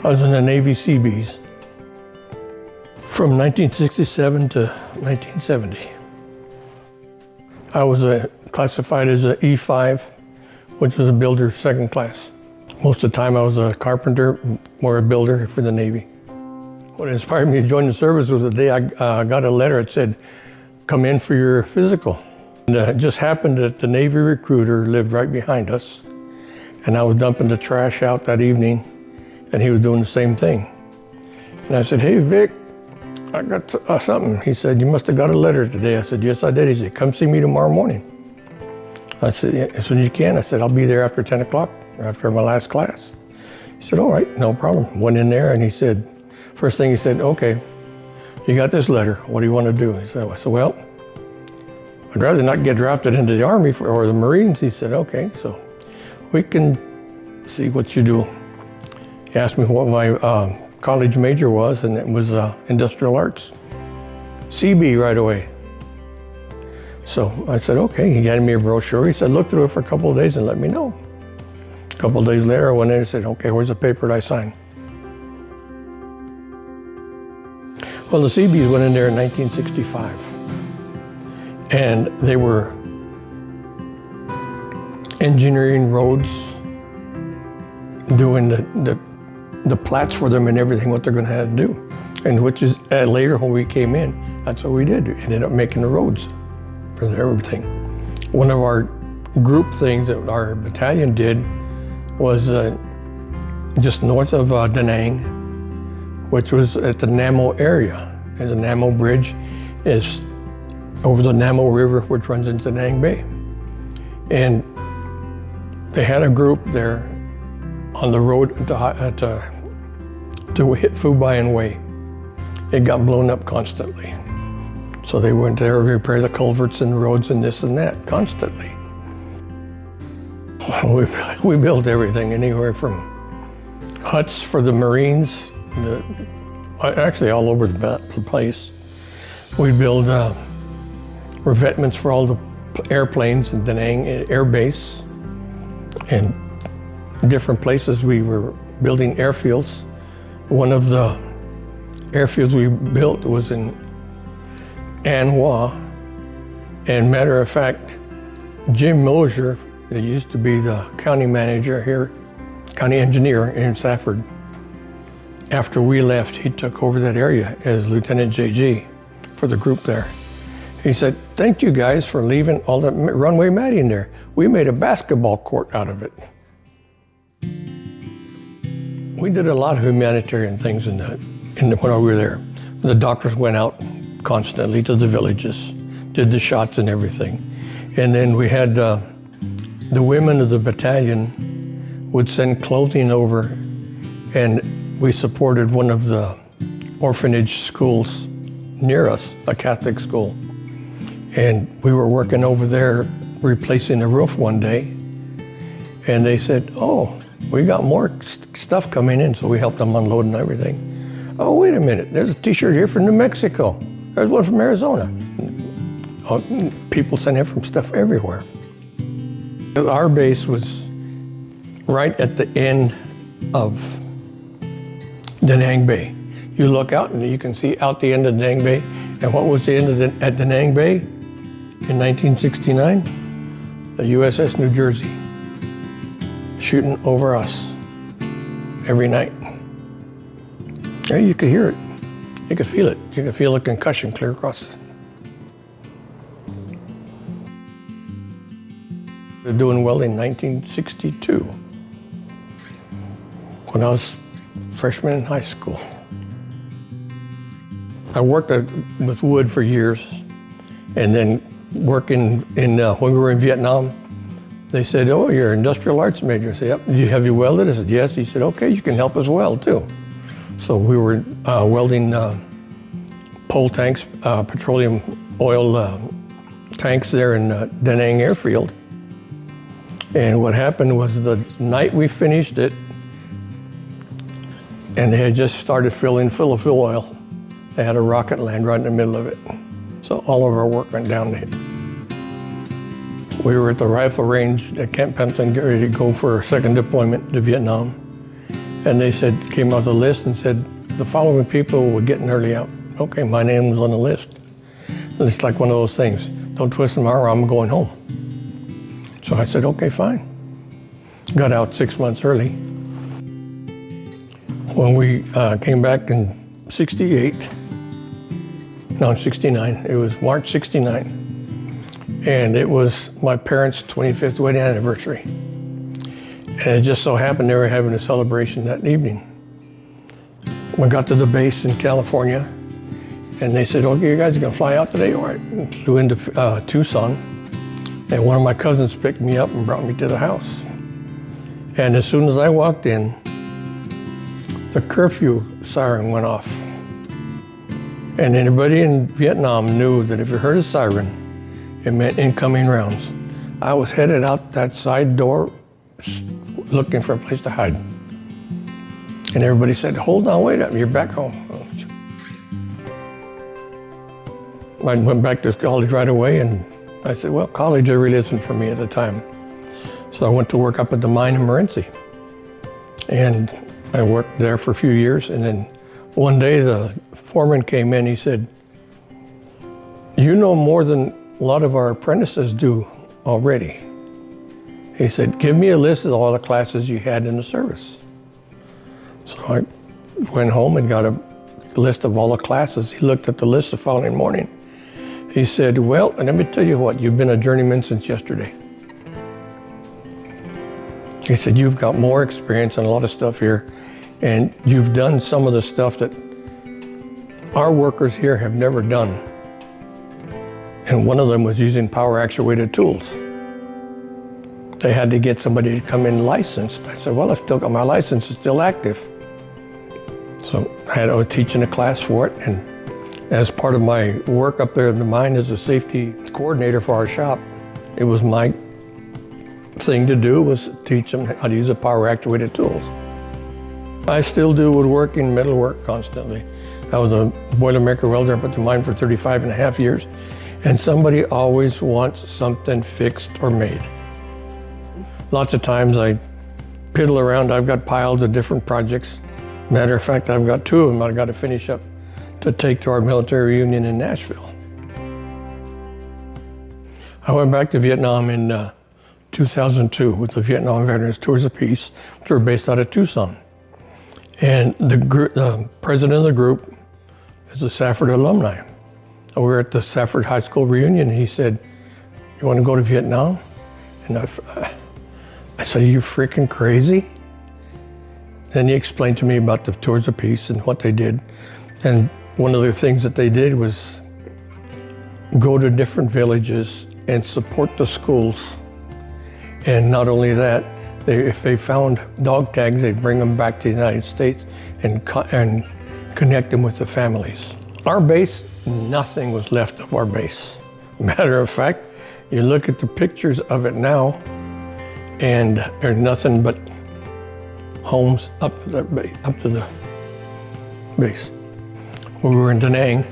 I was in the Navy Seabees from 1967 to 1970. I was classified as an E5, which was a builder second class. Most of the time I was a carpenter or a builder for the Navy. What inspired me to join the service was the day I got a letter that said, come in for your physical. And it just happened that the Navy recruiter lived right behind us. And I was dumping the trash out that evening, and he was doing the same thing. And I said, hey, Vic, I got something. He said, you must have got a letter today. I said, yes, I did. He said, come see me tomorrow morning. I said, yeah, as soon as you can. I said, I'll be there after 10 o'clock, after my last class. He said, all right, no problem. Went in there, and he said, first thing he said, okay, you got this letter. What do you want to do? I said, well, I'd rather not get drafted into the Army or the Marines. He said, okay, so we can see what you do. He asked me what my college major was, and it was industrial arts. CB right away. So I said, okay. He handed me a brochure. He said, look through it for a couple of days and let me know. A couple of days later, I went in and said, okay, where's the paper that I signed? Well, the Seabees went in there in 1965. And they were engineering roads, doing the plats for them and everything, what they're going to have to do. And which is later when we came in, that's what we did. We ended up making the roads for everything. One of our group things that our battalion did was just north of Da Nang, which was at the Namo area. And the Namo Bridge is over the Namo River, which runs into Da Nang Bay. And they had a group there on the road to hit Fubayan Way. It got blown up constantly. So they went there to repair the culverts and the roads and this and that constantly. We built everything, anywhere from huts for the Marines, actually all over the place. We built revetments for all the airplanes in Da Nang Air Base, and different places we were building airfields. One of the airfields we built was in An Hoa, and matter of fact, Jim Mosier, that used to be the county manager here, county engineer in Safford, after we left, he took over that area as Lieutenant JG for the group there. He said, thank you guys for leaving all the runway matting there. We made a basketball court out of it. We did a lot of humanitarian things when we were there. The doctors went out constantly to the villages, did the shots and everything. And then we had the women of the battalion would send clothing over, and we supported one of the orphanage schools near us, a Catholic school. And we were working over there replacing the roof one day, and they said, oh, we got more stuff coming in, so we helped them unload and everything. Oh, wait a minute, there's a t-shirt here from New Mexico. There's one from Arizona. People sent in from stuff everywhere. Our base was right at the end of Da Nang Bay. You look out and you can see out the end of Da Nang Bay. And what was the end of at Da Nang Bay in 1969? The USS New Jersey, shooting over us every night. Yeah, you could hear it. You could feel it. You could feel the concussion clear across. They're doing well in 1962, when I was a freshman in high school. I worked with wood for years, and then working when we were in Vietnam, they said, oh, you're an industrial arts major. I said, yep. Have you welded? I said, yes. He said, okay, you can help us weld too. So we were welding pole tanks, petroleum oil tanks there in Da Nang Airfield. And what happened was the night we finished it, and they had just started filling full of fuel oil, they had a rocket land right in the middle of it. So all of our work went down there. We were at the rifle range at Camp Pendleton, getting ready to go for our second deployment to Vietnam. And they said, came out the list and said, the following people were getting early out. Okay, my name was on the list. And it's like one of those things. Don't twist my arm, I'm going home. So I said, okay, fine. Got out 6 months early. When we came back in 68, no, 69, it was March 69. And it was my parents' 25th wedding anniversary. And it just so happened they were having a celebration that evening. We got to the base in California, and they said, okay, you guys are gonna fly out today? All right. And flew into Tucson, and one of my cousins picked me up and brought me to the house. And as soon as I walked in, the curfew siren went off. And anybody in Vietnam knew that if you heard a siren, it meant incoming rounds. I was headed out that side door looking for a place to hide. And everybody said, hold on, wait up, you're back home. I went back to college right away, and I said, well, college really isn't for me at the time. So I went to work up at the mine in Morenci. And I worked there for a few years, and then one day the foreman came in, he said, you know more than a lot of our apprentices do already. He said, give me a list of all the classes you had in the service. So I went home and got a list of all the classes. He looked at the list the following morning. He said, well, let me tell you what, you've been a journeyman since yesterday. He said, you've got more experience on a lot of stuff here, and you've done some of the stuff that our workers here have never done. And one of them was using power actuated tools. They had to get somebody to come in licensed. I said, well, I've still got my license, it's still active. So I was teaching a class for it, and as part of my work up there in the mine as a safety coordinator for our shop, it was my thing to do was teach them how to use the power actuated tools. I still do woodworking, metalwork constantly. I was a Boilermaker welder up at the mine for 35 and a half years, and somebody always wants something fixed or made. Lots of times I piddle around, I've got piles of different projects. Matter of fact, I've got 2 of them I've got to finish up to take to our military reunion in Nashville. I went back to Vietnam in 2002 with the Vietnam Veterans Tours of Peace, which were based out of Tucson. And the president of the group is a Safford alumni. We were at the Safford High School reunion, and he said, you want to go to Vietnam? And I said, are you freaking crazy? Then he explained to me about the Tours of Peace and what they did. And one of the things that they did was go to different villages and support the schools. And not only that, if they found dog tags, they'd bring them back to the United States and connect them with the families. Our base, nothing was left of our base. Matter of fact, you look at the pictures of it now, and there's nothing but homes up to the base. We were in Da Nang.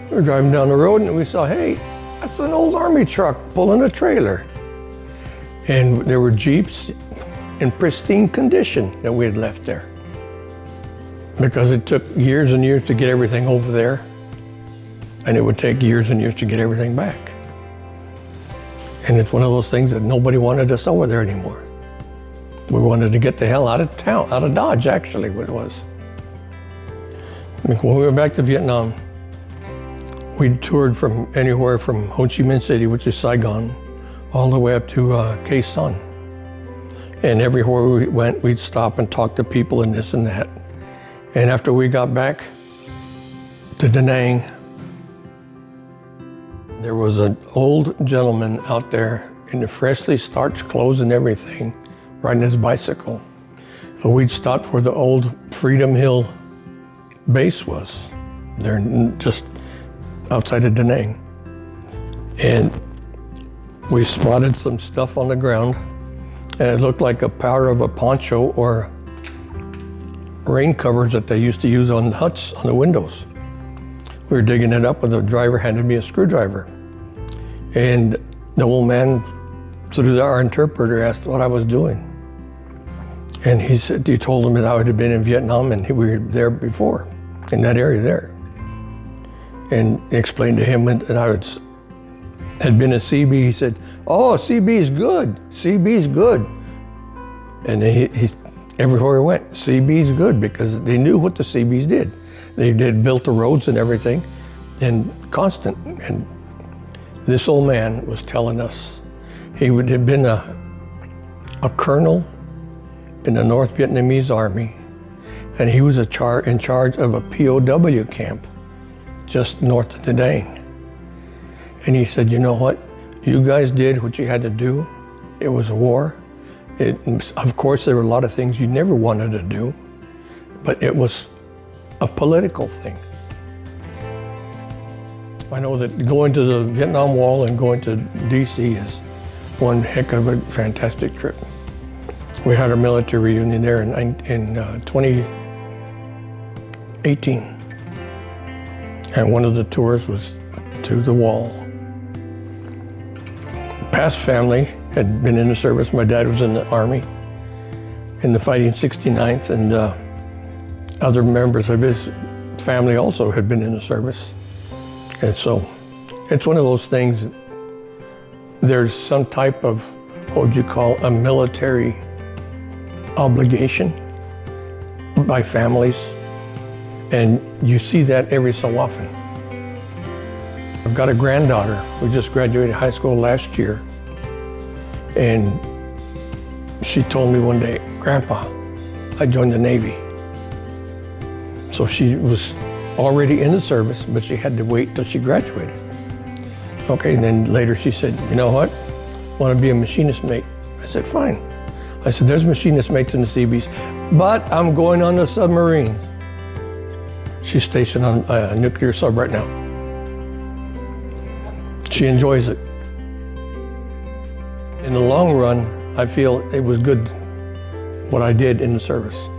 We were driving down the road, and we saw, hey, that's an old army truck pulling a trailer. And there were Jeeps in pristine condition that we had left there. Because it took years and years to get everything over there, and it would take years and years to get everything back. And it's one of those things that nobody wanted us over there anymore. We wanted to get the hell out of town, out of Dodge, actually, what it was. When we went back to Vietnam, we toured from anywhere from Ho Chi Minh City, which is Saigon, all the way up to Khe Sanh. And everywhere we went, we'd stop and talk to people and this and that. And after we got back to Da Nang, there was an old gentleman out there in the freshly starched clothes and everything, riding his bicycle. And we'd stopped where the old Freedom Hill base was. They're just outside of Da Nang. And we spotted some stuff on the ground, and it looked like a part of a poncho or rain covers that they used to use on the huts, on the windows. We were digging it up, and the driver handed me a screwdriver. And the old man, through our interpreter, asked what I was doing. And he said, he told him that I had been in Vietnam and we were there before, in that area there. And explained to him that I had been a CB. He said, oh, CB's good, CB's good. And he everywhere he went, CB's good, because they knew what the CBs did. They built the roads and everything, and constant. And this old man was telling us, he had been a colonel in the North Vietnamese Army, and he was in charge of a POW camp just north of Da Nang. And he said, you know what? You guys did what you had to do. It was a war. Of course, there were a lot of things you never wanted to do, but it was a political thing. I know that going to the Vietnam Wall and going to DC is one heck of a fantastic trip. We had our military reunion there in 2018. And one of the tours was to the wall. Past family had been in the service. My dad was in the Army, in the fighting 69th, and other members of his family also had been in the service. And so it's one of those things, there's some type of, what would you call, a military obligation by families, and you see that every so often. I've got a granddaughter who just graduated high school last year, and she told me one day, Grandpa, I joined the Navy. So she was already in the service, but she had to wait till she graduated. Okay, and then later she said, you know what, I want to be a machinist mate. I said, fine. I said, there's machinist mates in the Seabees, but I'm going on the submarines. She's stationed on a nuclear sub right now. She enjoys it. In the long run, I feel it was good what I did in the service.